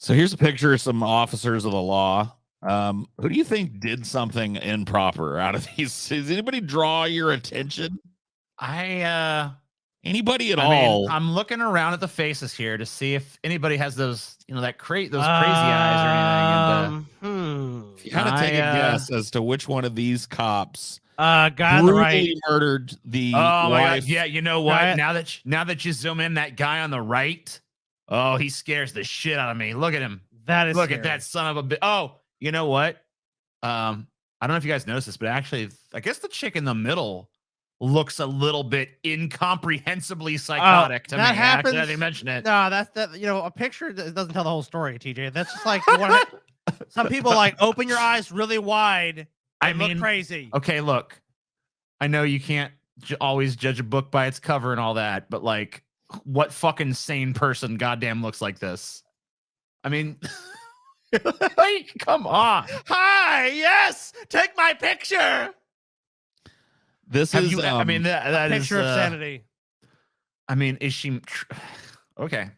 So here's a picture of some officers of the law. Who do you think did something improper out of these? Does anybody draw your attention? Anybody at all? I'm looking around at the faces here to see if anybody has those, those crazy eyes or anything. And if you had to take a guess as to which one of these cops guy on the right murdered the wife. My God. Yeah, you know what? Now that you zoom in, that guy on the right, oh, he scares the shit out of me. Look at him. Look at that son of a bitch. Oh, you know what? I don't know if you guys noticed this, but actually, I guess the chick in the middle looks a little bit incomprehensibly psychotic to me. Happens. Actually, they mention it. No, that's that. A picture doesn't tell the whole story, TJ. That's just like some people like open your eyes really wide. Look crazy. Okay, look. I know you can't always judge a book by its cover and all that, but like, what fucking sane person goddamn looks like this? I mean, like, come on. Hi, yes, take my picture. This Have is, you, I mean, that is picture of sanity. I mean, is she okay?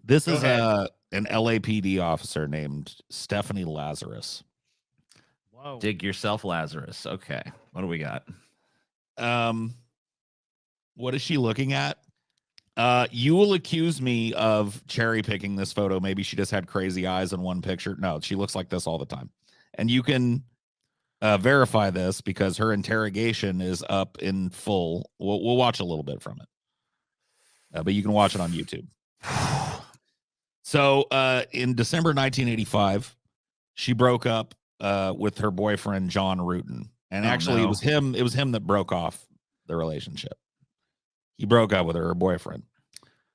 This is an LAPD officer named Stephanie Lazarus. Whoa. Dig yourself, Lazarus. Okay, what do we got? What is she looking at? You will accuse me of cherry picking this photo. Maybe she just had crazy eyes in one picture. No, she looks like this all the time. And you can verify this because her interrogation is up in full. We'll watch a little bit from it, but you can watch it on YouTube. So in December 1985, she broke up with her boyfriend John Rutan, and actually it was him that broke off the relationship. He broke up with her boyfriend,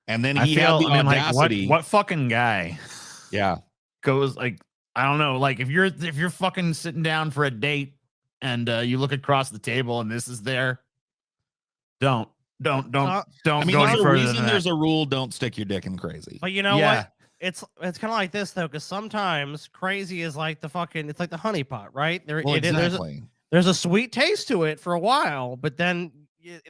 and then he had the audacity. Like, what fucking guy? Yeah, goes like, I don't know. Like if you're fucking sitting down for a date and you look across the table and this is there, don't I mean, go any further than that. There's a rule: don't stick your dick in crazy. But you know what? It's kind of like this though, because sometimes crazy is like it's like the honeypot, right? Exactly. There's a sweet taste to it for a while, but then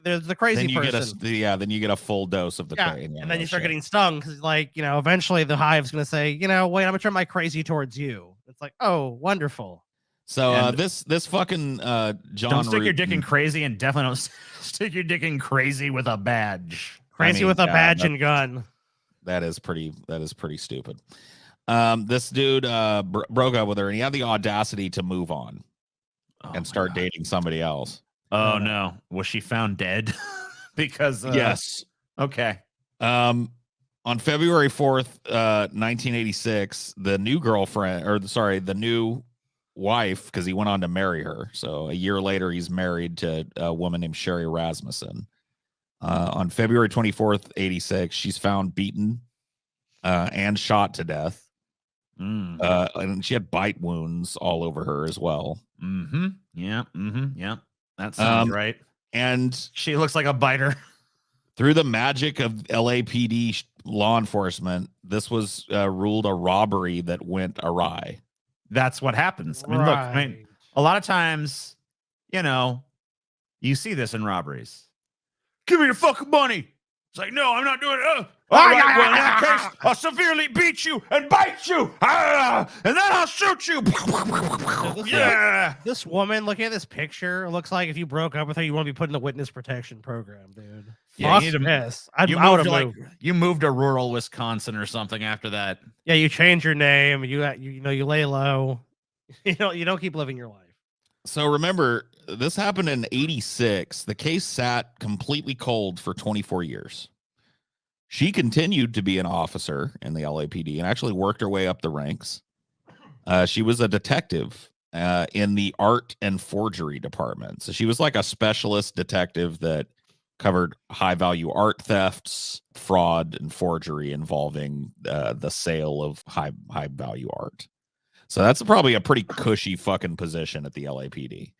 there's the crazy person. Then you get a full dose of the crazy. And then you start getting stung because, like, eventually the hive's going to say, wait, I'm going to turn my crazy towards you. It's like, oh, wonderful. So this fucking John, don't stick your dick in crazy, and definitely don't stick your dick in crazy with a badge. Crazy with a badge and gun. That is pretty stupid. This dude broke up with her, and he had the audacity to move on and start dating somebody else. Oh no. Was she found dead? Because yes. Okay. On February 4th, 1986, the new wife, because he went on to marry her. So a year later, he's married to a woman named Sherry Rasmussen. On February 24th, 86, she's found beaten and shot to death. And she had bite wounds all over her as well. Yeah. That sounds right. And she looks like a biter. Through the magic of LAPD law enforcement, this was ruled a robbery that went awry. That's what happens. I mean, look, a lot of times, you see this in robberies. Give me your fucking money. It's like, no, I'm not doing it. All right, well, in that case, I'll severely beat you and bite you. And then I'll shoot you. This woman, looking at this picture, looks like if you broke up with her, you want to be put in the witness protection program, dude. Yeah, you moved to rural Wisconsin or something after that. Yeah, you change your name. You lay low. You don't keep living your life. So remember, this happened in 86. The case sat completely cold for 24 years. She continued to be an officer in the LAPD and actually worked her way up the ranks. She was a detective in the art and forgery department. So she was like a specialist detective that covered high-value art thefts, fraud, and forgery involving the sale of high-value art. So that's probably a pretty cushy fucking position at the LAPD.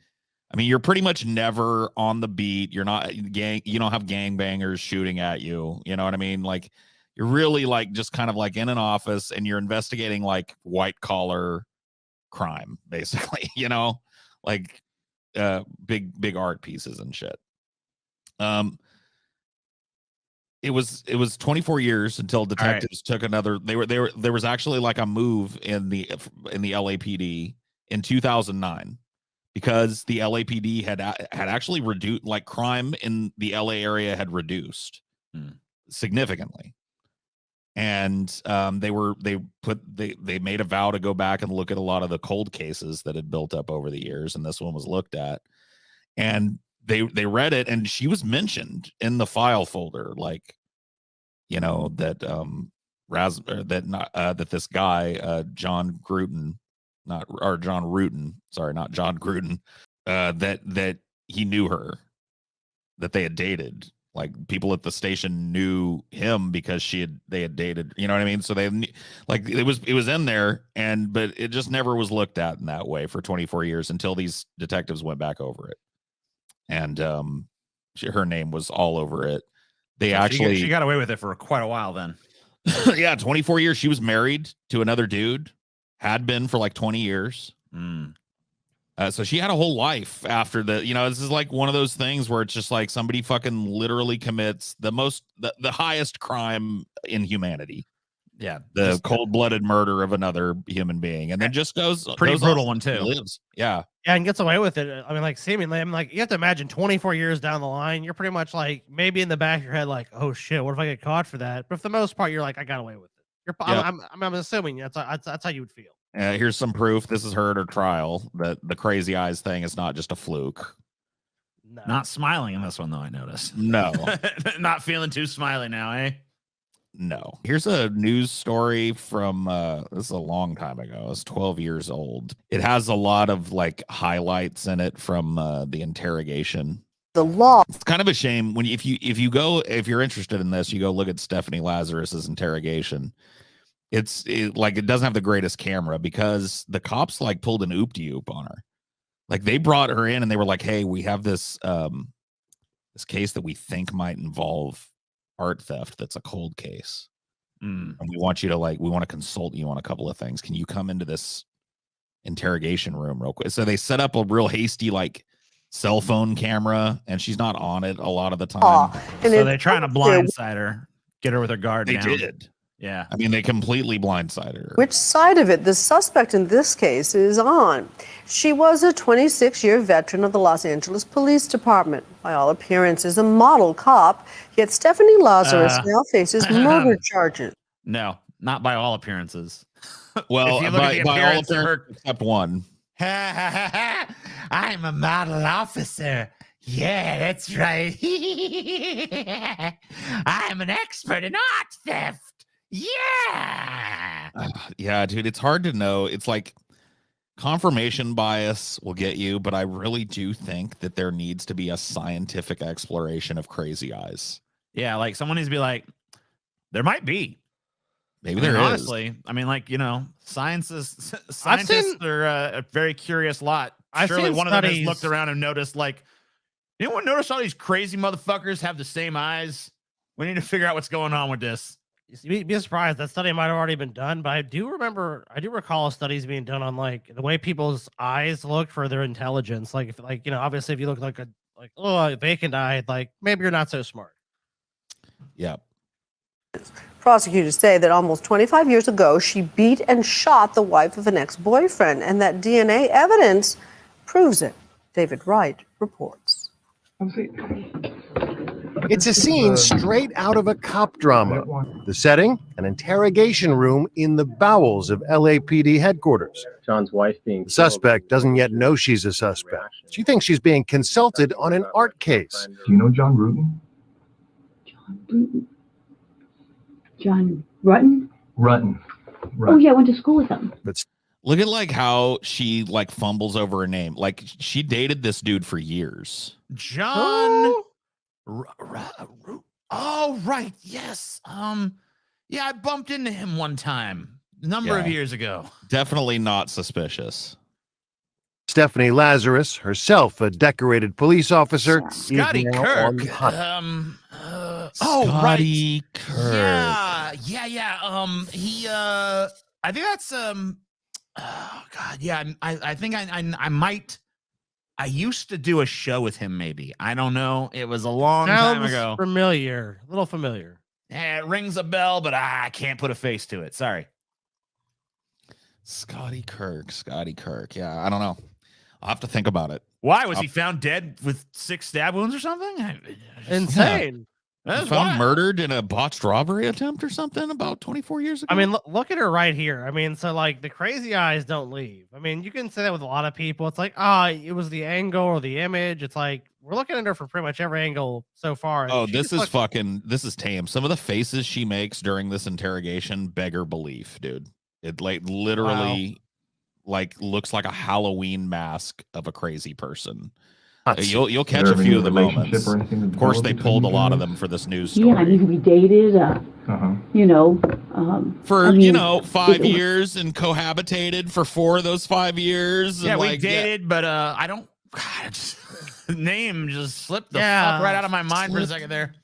I mean, you're pretty much never on the beat. You're not you don't have gangbangers shooting at you. You know what I mean? Like, you're really like just kind of like in an office and you're investigating like white collar crime, basically, like big art pieces and shit. it was 24 years until detectives took another. There was actually like a move in the LAPD in 2009 because the LAPD had actually reduced, like, crime in the LA area had reduced significantly. And they made a vow to go back and look at a lot of the cold cases that had built up over the years, and this one was looked at, and they read it, and she was mentioned in the file folder, like, you know, that that this guy John Gruden, not John Gruden, that he knew her, that they had dated. Like, people at the station knew him because they had dated, you know what I mean? So they, like, it was in there, but it just never was looked at in that way for 24 years until these detectives went back over it. And her name was all over it. She got away with it for quite a while then. Yeah, 24 years. She was married to another dude, had been for like 20 years. So she had a whole life after this is like one of those things where it's just like somebody fucking literally commits the highest crime in humanity. Yeah. The cold-blooded murder of another human being. And then just goes pretty brutal one too. Lives. Yeah. Yeah, and gets away with it. I mean, like, seemingly, I'm like, you have to imagine 24 years down the line, you're pretty much like, maybe in the back of your head, like, oh shit, what if I get caught for that? But for the most part, you're like, I got away with it. I'm assuming that's how you would feel. Here's some proof. This is her at her trial that the crazy eyes thing is not just a fluke. No. Not smiling in this one, though, I noticed. No. Not feeling too smiley now, eh? No. Here's a news story from this is a long time ago. It's 12 years old. It has a lot of like highlights in it from the interrogation. The law. It's kind of a shame when if you're interested in this, you go look at Stephanie Lazarus's interrogation. It doesn't have the greatest camera because the cops like pulled an oop-de-oop on her. Like, they brought her in and they were like, hey, we have this this case that we think might involve art theft. That's a cold case. And we want to consult you on a couple of things. Can you come into this interrogation room real quick? So they set up a real hasty like cell phone camera, and she's not on it a lot of the time. So they're trying to blindside her, get her with her guard down. They did. Yeah. I mean, they completely blindsided her. Which side of it the suspect in this case is on? She was a 26-year veteran of the Los Angeles Police Department. By all appearances, a model cop. Yet Stephanie Lazarus now faces murder charges. No, not by all appearances. Well, by all appearances except one. I'm a model officer. Yeah, that's right. I'm an expert in art theft. Yeah. Yeah, dude, it's hard to know. It's like confirmation bias will get you, but I really do think that there needs to be a scientific exploration of crazy eyes. Yeah, like someone needs to be like, there might be. Maybe there is. Honestly, I mean, like, scientists are a very curious lot. Surely one of them has looked around and noticed, like, anyone notice all these crazy motherfuckers have the same eyes? We need to figure out what's going on with this. You'd be surprised. That study might have already been done, but I do recall studies being done on like the way people's eyes look for their intelligence. Like, obviously if you look like a vacant eye, like maybe you're not so smart. Yeah. Prosecutors say that almost 25 years ago, she beat and shot the wife of an ex-boyfriend, and that DNA evidence proves it. David Wright reports. It's a scene straight out of a cop drama. The setting, an interrogation room in the bowels of LAPD headquarters. John's wife being the suspect doesn't yet know she's a suspect. She thinks she's being consulted on an art case. Do you know John Rutten? John Rutten? John Rutten? Rutten. Oh yeah, I went to school with him. But look at like how she like fumbles over her name. Like, she dated this dude for years. John. Oh, right. Yes. Yeah, I bumped into him one time a number of years ago. Definitely not suspicious. Stephanie Lazarus, herself a decorated police officer, Scotty Kirk. Scotty Kirk. Yeah. He I think that's oh god, yeah, I think I might I used to do a show with him, maybe. I don't know. It was a long time Sounds ago. familiar. A little familiar. Yeah, it rings a bell, but I can't put a face to it. Sorry. Scotty Kirk. Yeah, I don't know. I'll have to think about it. Why? Was he found dead with 6 stab wounds or something? Insane. That's Found wild. murdered in a botched robbery attempt or something about 24 years ago. I mean, look at her right here. I mean, so like the crazy eyes don't leave. I mean, you can say that with a lot of people. It's like, it was the angle or the image. It's like we're looking at her from pretty much every angle so far. oh, this is tame. Some of the faces she makes during this interrogation beggar belief, dude. It like literally like looks like a Halloween mask of a crazy person. You'll catch a few of the moments. Of course, they pulled a lot of them for this news story. Yeah, I mean, we dated, you know. For, I mean, 5 years and cohabitated for 4 of those 5 years. Yeah, and we dated, but I don't. God, the name just slipped the fuck right out of my mind for a second there.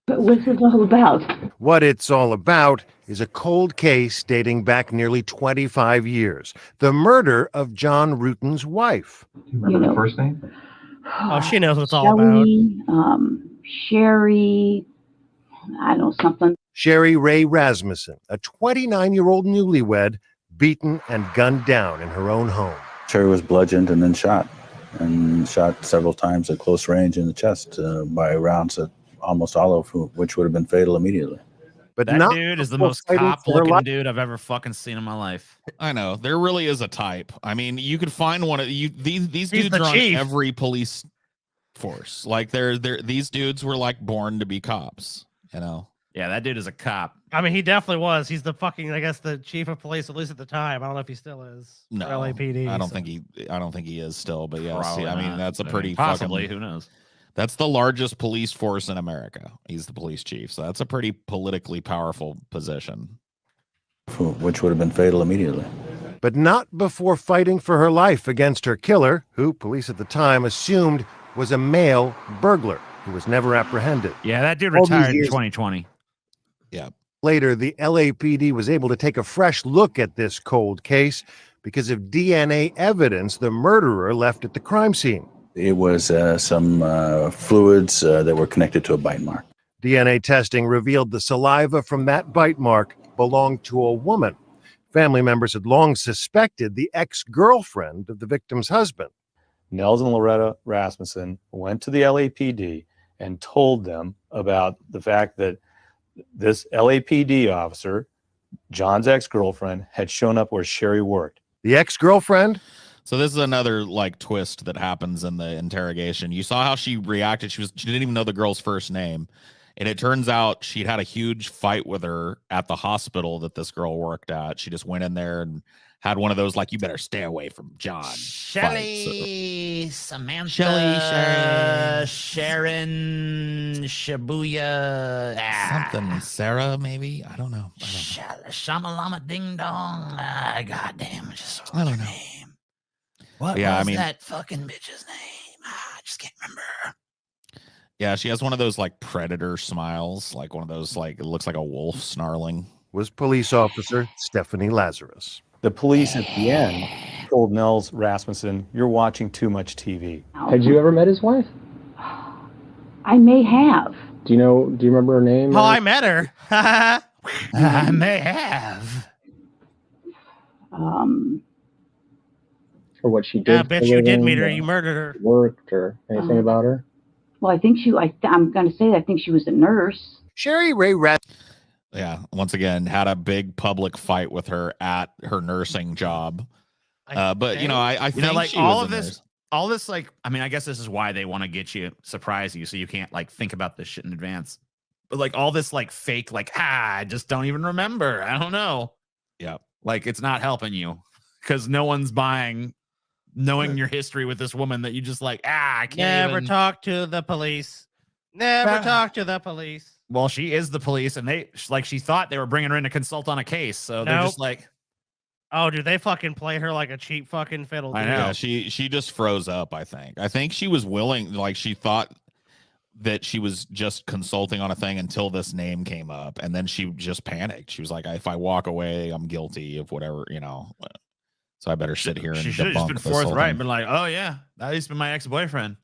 But what's this all about? What it's all about is a cold case dating back nearly 25 years. The murder of John Rutan's wife. Do you remember the first name? Oh, she knows what it's all about. Shelly, Sherry, I don't know, something. Sherry Ray Rasmussen, a 29-year-old newlywed, beaten and gunned down in her own home. Sherry was bludgeoned and then shot several times at close range in the chest by rounds that almost all of which would have been fatal immediately. But That not dude is the before most fighting for her cop-looking life. dude I've ever fucking seen in my life. I know there really is a type. I mean, you could find one of you. These dudes the are on chief. every police force. Like these dudes were like born to be cops. Yeah, that dude is a cop. I mean, he definitely was. He's the fucking, I guess, the chief of police, at least at the time. I don't know if he still is. No, for LAPD. I don't think he is still. But yeah, Probably I mean, not. that's a I pretty mean, possibly. fucking. Who knows? That's the largest police force in America. He's the police chief, so that's a pretty politically powerful position. Which would have been fatal immediately. But not before fighting for her life against her killer, who police at the time assumed was a male burglar who was never apprehended. Yeah, that dude All these retired in years- 2020. Yeah. Later, the LAPD was able to take a fresh look at this cold case because of DNA evidence the murderer left at the crime scene. It was some fluids that were connected to a bite mark. DNA testing revealed the saliva from that bite mark belonged to a woman. Family members had long suspected the ex-girlfriend of the victim's husband. Nels and Loretta Rasmussen went to the LAPD and told them about the fact that this LAPD officer, John's ex-girlfriend, had shown up where Sherry worked. The ex-girlfriend? So this is another like twist that happens in the interrogation. You saw how she reacted. She didn't even know the girl's first name. And it turns out she'd had a huge fight with her at the hospital that this girl worked at. She just went in there and had one of those, like, you better stay away from John. Shelly, Samantha, Sharon, Shibuya, Something, Sarah, maybe? I don't know. Shamalama Ding Dong. God damn, I don't know. Name. What Yeah, was I mean- that fucking bitch's name? I just can't remember. Yeah, she has one of those like predator smiles, like one of those like it looks like a wolf snarling. Was police officer Stephanie Lazarus. The police at the end told Nels Rasmussen, "You're watching too much TV." Had you ever met his wife? I may have. Do you remember her name? Oh, I met her. I may have. Or what she did? Yeah, for bitch, a you did living, meet her. You murdered her. Worked or anything about her? Well, I think I'm going to say I think she was a nurse. Sherry Ray Yeah, once again, had a big public fight with her at her nursing job. But I think like she all was of a this, nurse. all this, like, I mean, I guess this is why they want to get you, surprise you, so you can't like think about this shit in advance. But like all this, like fake, like I just don't even remember. I don't know. Yeah, like it's not helping you because no one's buying. Knowing your history with this woman that you just like, I can't Never even... talk to the police. Never talk to the police. Well, she is the police, and she thought they were bringing her in to consult on a case, so they're just like, oh, dude, they fucking play her like a cheap fucking fiddle. I dude. know. Yeah, she just froze up. I think she was willing, like she thought that she was just consulting on a thing until this name came up, and then she just panicked. She was like, if I walk away, I'm guilty of whatever, So I better sit here and She should have just debunk been this whole forthright thing. and been like, "Oh yeah, that used to be my ex-boyfriend.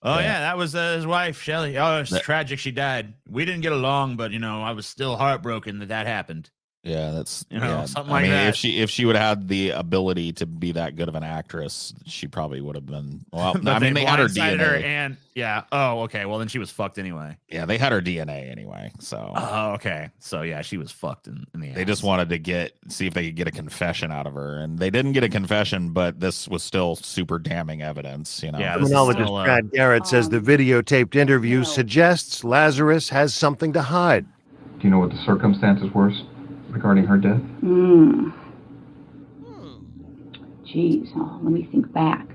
Oh Yeah. yeah, that was his wife, Shelly. Oh, it's That- tragic. She died. We didn't get along, but I was still heartbroken that happened. Yeah, that's something I like mean, that. if she would have had the ability to be that good of an actress, she probably would have been. Well, But I mean, they had her blindsided DNA. and yeah. Oh, okay. Well, then she was fucked anyway. Yeah, they had her DNA anyway. So Oh, okay. So yeah, she was fucked in the they just ass. wanted to see if they could get a confession out of her, and they didn't get a confession, but this was still super damning evidence. Yeah, this is Criminologist still, Brad Garrett says the videotaped interview no. suggests Lazarus has something to hide. Do you know what the circumstances were regarding her death? Jeez. Oh, let me think back.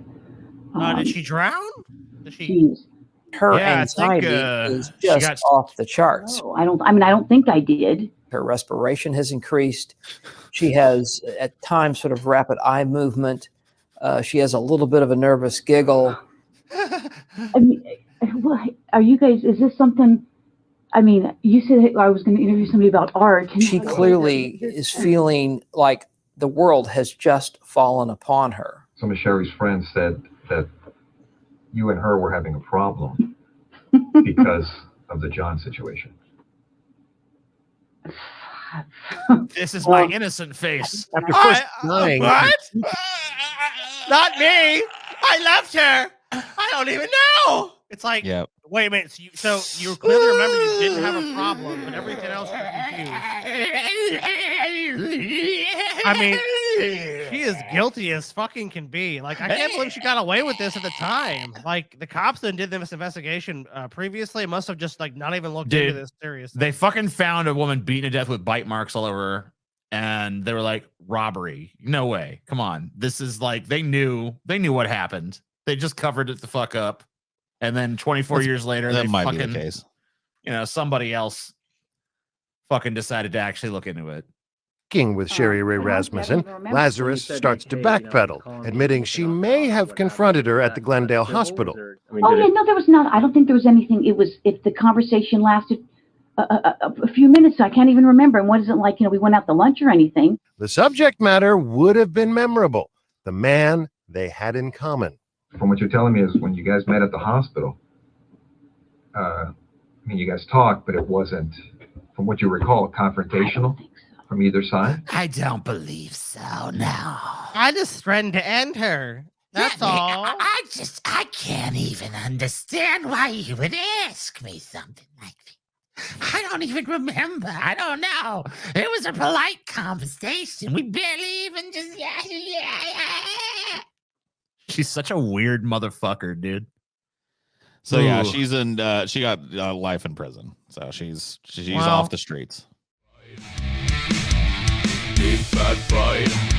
Did she drown? Did she? Jeez. Her Yeah, I think, anxiety is she just got- off the charts. No, I don't think I did. Her respiration has increased. She has, at times, sort of rapid eye movement. She has a little bit of a nervous giggle. I mean, are you guys? Is this something? I mean, you said I was going to interview somebody about art. She clearly is feeling like the world has just fallen upon her. Some of Sherry's friends said that you and her were having a problem because of the John situation. This is my innocent face. After first dying, What? Not me. I left her. I don't even know. It's like, yeah, wait a minute. So you clearly remember you didn't have a problem, but everything else was confused. I mean, she is guilty as fucking can be. Like, I can't believe she got away with this at the time. Like, the cops that did this investigation previously must have just like not even looked into Dude, this seriously. They fucking found a woman beaten to death with bite marks all over her, and they were like, robbery. No way. Come on. This is like they knew what happened. They just covered it the fuck up. And then 24 years later, that they might fucking, be the case. Somebody else fucking decided to actually look into it. Speaking with Sherry Ray Rasmussen, Lazarus starts to backpedal, admitting she may have confronted her at the Glendale hospital. Oh yeah, no, there was not. I don't think there was anything. If the conversation lasted a few minutes, I can't even remember. And what is it like? We went out to lunch or anything. The subject matter would have been memorable. The man they had in common. From what you're telling me is when you guys met at the hospital, you guys talked, but it wasn't, from what you recall, confrontational from either side? I don't believe so. No. I just threatened to end her. That's all. I can't even understand why you would ask me something like that. I don't even remember. I don't know. It was a polite conversation. We barely even just. She's such a weird motherfucker, dude. So yeah, Ooh. she's in. She got life in prison. So she's Well- off the streets. Deep Bad Pride.